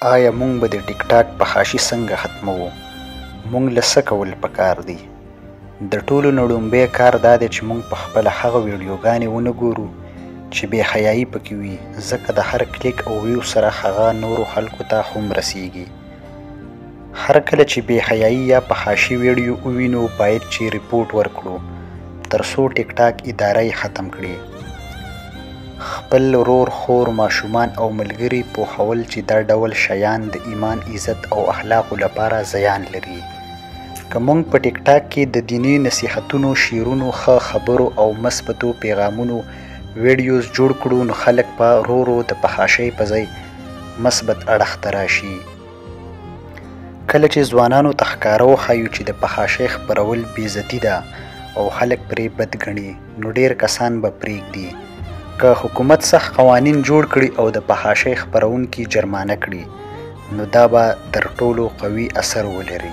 آیا مونږ به د ټیک ټاک فحاشي څنګه ختموو؟ مونږ له څه کول پکار دي؟ د ټولو نه لومړی کار دا دی چې مونږ په خپله هغه ویډیوګانې ونه ګورو چې بې حیایي پکې وي، ځکه د هر کلیک او ویو سره هغه نورو خلکو ته هم رسیږي. هر کله چې بې حیایي یا فحاشي ویډیو ووینو باید چې ریپورټ ورکړو تر څو ټیک ټاک اداره یې ختم کړي. خپل ورور، خور، ماشومان او ملګري پوهول چې دا ډول شیان د ایمان، عزت او اخلاقو لپاره زیان لري. که موږ په ټیک ټاک کې د دیني نصیحتونو، شعرونو، ښه خبرو او مثبتو پیغامونو ویډیوز جوړ کړو نو خلک به ورو ورو د فحاشۍ په ځای مثبت اړخ ته راشي. کله چې ځوانانو ته ښکاره وښایو چې د فحاشۍ خپرول بېعزتي ده او خلک پرې بد ګڼي نو ډېر کسان به پرېږدي. که حکومت سخت قوانین جوړ کړي او د فحاشۍ خپرونکي جرمانه کړي نو دا به تر ټولو قوي اثر ولري.